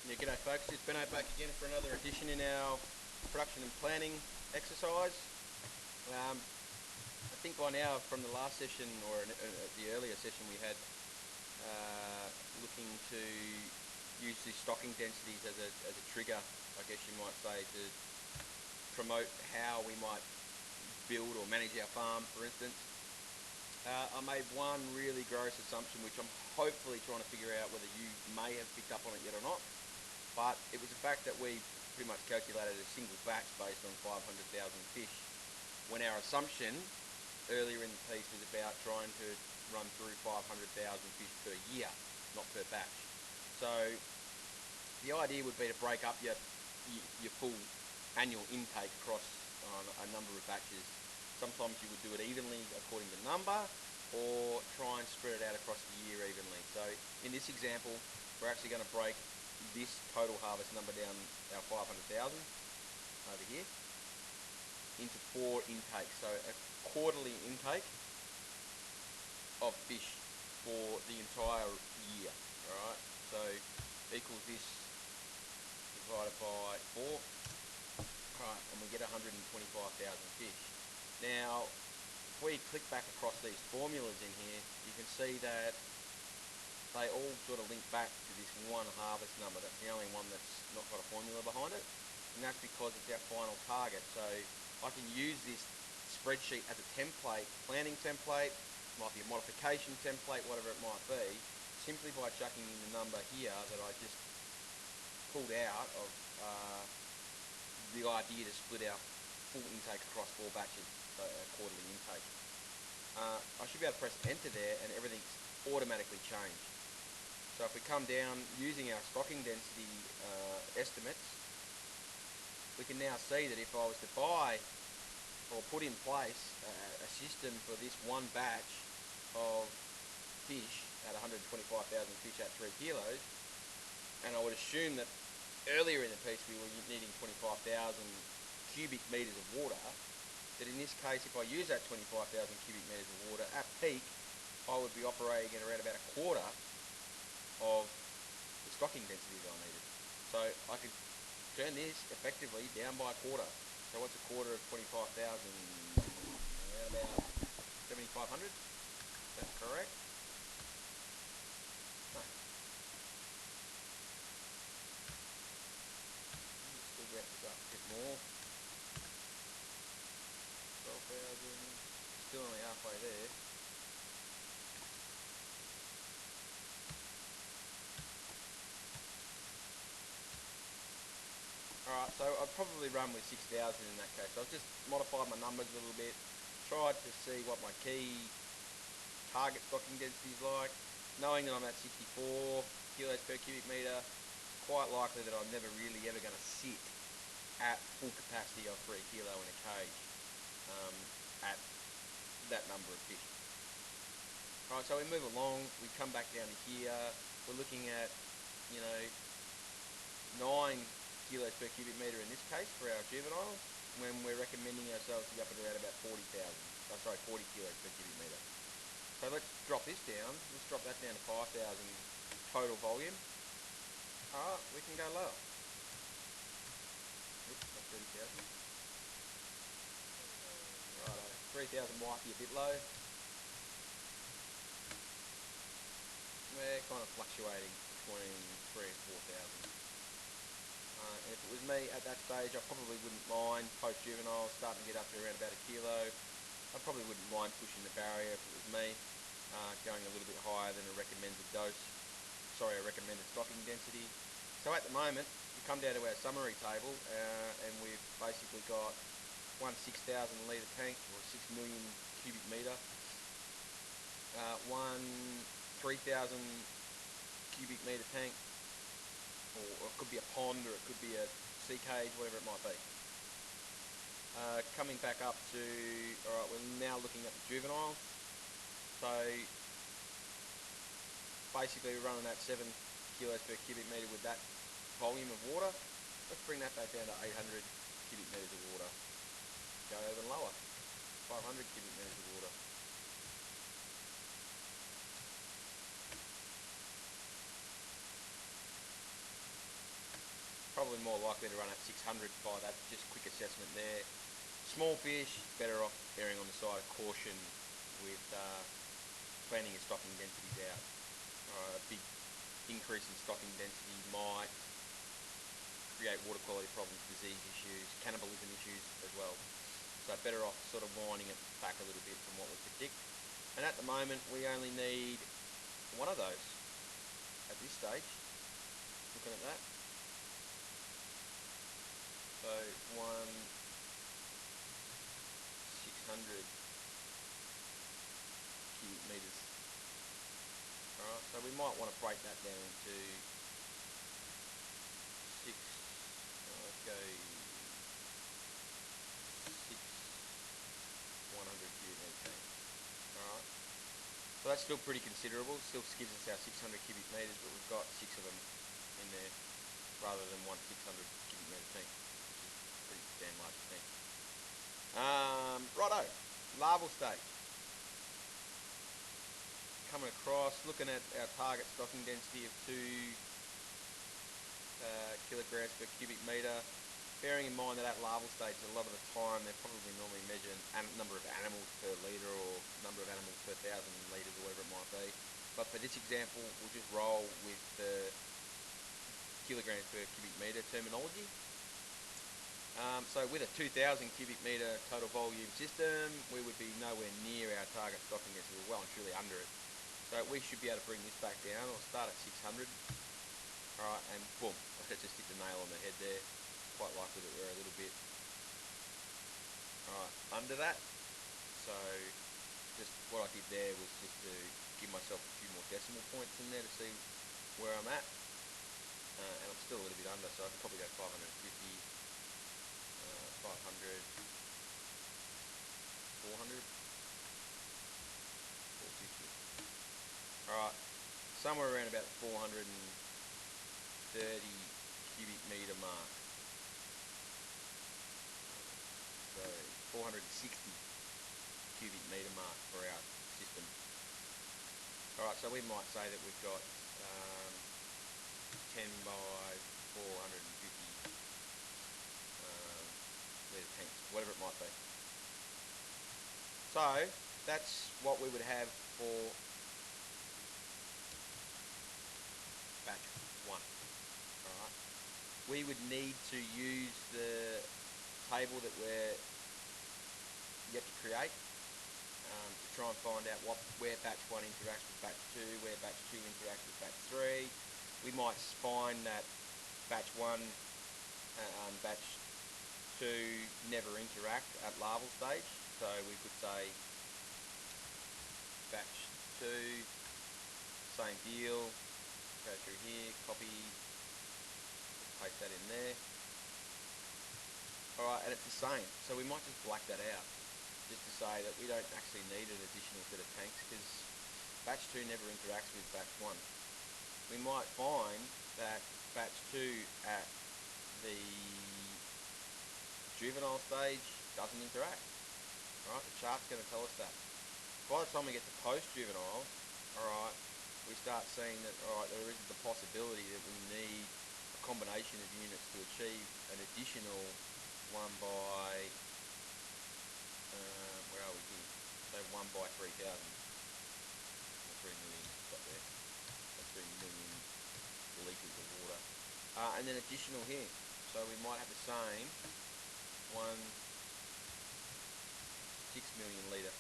Yeah, g'day folks, it's Benno back again for another edition in our production and planning exercise. I think by now from the last session or the earlier session we had looking to use the stocking densities as a trigger, I guess you might say, to promote how we might build or manage our farm, for instance. I made one really gross assumption which I'm hopefully trying to figure out whether you may have picked up on it yet or not. But it was the fact that we pretty much calculated a single batch based on 500,000 fish, when our assumption earlier in the piece was about trying to run through 500,000 fish per year, not per batch. So the idea would be to break up your full annual intake across a number of batches. Sometimes you would do it evenly according to number, or try and spread it out across the year evenly. So in this example, we're actually going to break this total harvest number down, our 500,000 over here, into 4 intakes. So a quarterly intake of fish for the entire year. Alright, so equals this divided by 4. Alright, and we get 125,000 fish. Now, if we click back across these formulas in here, you can see that they all sort of link back to this one harvest number. That's the only one that's not got a formula behind it, and that's because it's our final target. So I can use this spreadsheet as a template, planning template, might be a modification template, whatever it might be, simply by chucking in the number here that I just pulled out of the idea to split our full intake across 4 batches, so a quarterly intake. I should be able to press enter there and everything's automatically changed. So if we come down using our stocking density estimates, we can now see that if I was to buy or put in place a system for this one batch of fish at 125,000 fish at 3 kilos, and I would assume that earlier in the piece we were needing 25,000 cubic metres of water, that in this case if I use that 25,000 cubic metres of water, at peak I would be operating at around about a quarter of the stocking density that I needed. So I could turn this effectively down by a quarter. So what's a quarter of 25,000? Around about 7,500? That's correct. No. Still get this up a bit more. 12,000. Still only halfway there. Alright, so I'd probably run with 6,000 in that case. So I've just modified my numbers a little bit, tried to see what my key target stocking density is like. Knowing that I'm at 64 kilos per cubic metre, it's quite likely that I'm never really ever going to sit at full capacity of 3 kilo in a cage at that number of fish. Alright, so we move along, we come back down to here, we're looking at, 9 kilos per cubic metre in this case for our juveniles, when we're recommending ourselves to be up at around about 40 kilos per cubic metre. So let's drop this down, let's drop that down to 5,000 total volume. Alright, we can go lower. Oops, not 30,000. Righto, 3,000 might be a bit low. We're kind of fluctuating between 3,000 and 4,000. And if it was me at that stage, I probably wouldn't mind post-juvenile starting to get up to around about a kilo. I probably wouldn't mind pushing the barrier if it was me, going a little bit higher than a recommended a recommended stocking density. So at the moment, we come down to our summary table, and we've basically got one 6,000 litre tank, or 6 million cubic metre, one 3,000 cubic metre tank, or it could be a pond, or it could be a sea cage, whatever it might be. Coming back up to, alright, we're now looking at the juveniles. So basically we're running at 7 kilos per cubic metre with that volume of water. Let's bring that back down to 800 cubic metres of water. Go even lower, 500 cubic metres of water. probably more likely to run at 600 by that just quick assessment there. Small fish, better off erring on the side of caution with planning your stocking densities out. A big increase in stocking density might create water quality problems, disease issues, cannibalism issues as well. So better off sort of winding it back a little bit from what we predict. And at the moment we only need one of those at this stage, looking at that. So 600 cubic metres. Alright, so we might want to break that down into 6, let's go 6 100 cubic metre tanks. Alright, so that's still pretty considerable, still gives us our 600 cubic metres, but we've got 6 of them in there rather than one 600 cubic metre tank, which is a pretty damn large tank. Righto, larval stage. Coming across, looking at our target stocking density of 2 kilograms per cubic metre. Bearing in mind that at larval stage, a lot of the time they're probably normally measuring number of animals per litre or number of animals per 1,000 litres or whatever it might be. But for this example, we'll just roll with the kilograms per cubic metre terminology. So with a 2,000 cubic metre total volume system, we would be nowhere near our target stocking density. We're well and truly under it. So we should be able to bring this back down. I'll start at 600. Alright, and boom, let's just hit the nail on the head there. Quite likely that we're a little bit under that. So just what I did there was just to give myself a few more decimal points in there to see where I'm at. And I'm still a little bit under, so I could probably go 550, 500, 400, 450. Alright, somewhere around about 430 cubic metre mark. So 460 cubic metre mark for our system. Alright, so we might say that we've got 10 by 450 litre tanks, whatever it might be. So that's what we would have for batch 1. Alright, we would need to use the table that we're yet to create to try and find out where batch 1 interacts with batch 2, where batch 2 interacts with batch 3. We might find that batch 1 batch 2 never interact at larval stage, so we could say batch 2, same deal, go through here, copy, paste that in there. Alright, and it's the same, so we might just black that out, just to say that we don't actually need an additional set of tanks because batch 2 never interacts with batch 1. We might find that batch 2 at the juvenile stage doesn't interact. Right, the chart's going to tell us that. By the time we get to post-juvenile, alright, we start seeing that, alright, there is the possibility that we need a combination of units to achieve an additional 1 by, where are we here? So 1 by 3,000, or 3 million, got there. So 3 million litres of water. And then additional here. So we might have the same 6 million litre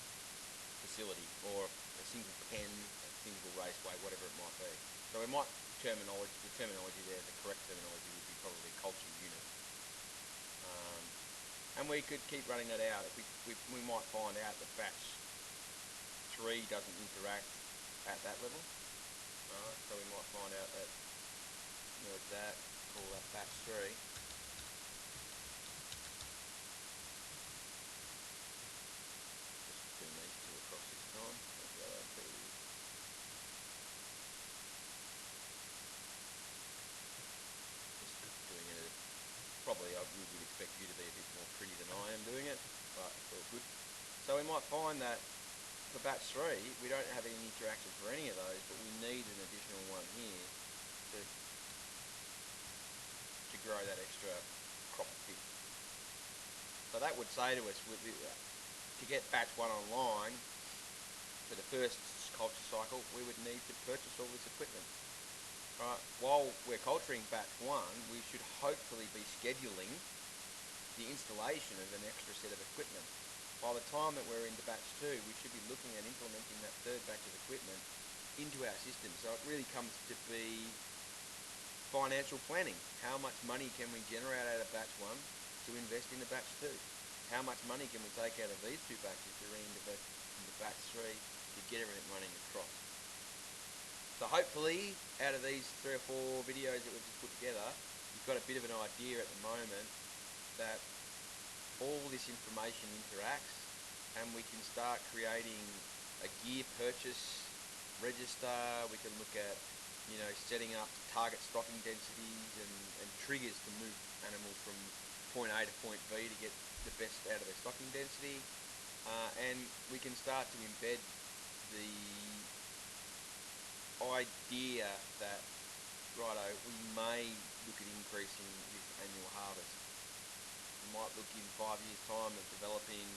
facility, or a single pen, a single raceway, whatever it might be. So we might, the terminology there, the correct terminology would be probably culture unit. And we could keep running that out. We might find out that batch 3 doesn't interact at that level. Alright, so we might find out that, merge that, call that batch 3. Just bring these two across this time. Just doing it, probably we would expect you to be a bit more pretty than I am doing it, but it's all good. So we might find that for batch 3, we don't have any interaction for any of those, but we need an additional one here to grow that extra crop of fish. So that would say to us, to get batch 1 online, for the first culture cycle, we would need to purchase all this equipment. Right. While we're culturing batch 1, we should hopefully be scheduling the installation of an extra set of equipment. By the time that we're into batch 2, we should be looking at implementing that third batch of equipment into our system. So it really comes to be financial planning. How much money can we generate out of batch 1 to invest into batch 2? How much money can we take out of these 2 batches to into batch 3 to get everything running across? So hopefully, out of these 3 or 4 videos that we've just put together, you've got a bit of an idea at the moment that all this information interacts, and we can start creating a gear purchase register. We can look at, setting up target stocking densities and triggers to move animals from point A to point B to get the best out of their stocking density. And we can start to embed the idea that, righto, we may look at increasing this annual harvest. We might look in 5 years' time of developing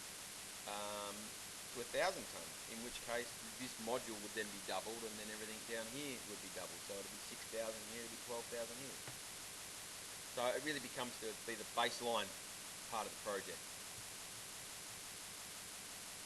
to 1,000 tonnes, in which case this module would then be doubled, and then everything down here would be doubled. So it'd be 6,000 here, it'd be 12,000 here. So it really becomes to be the baseline part of the project.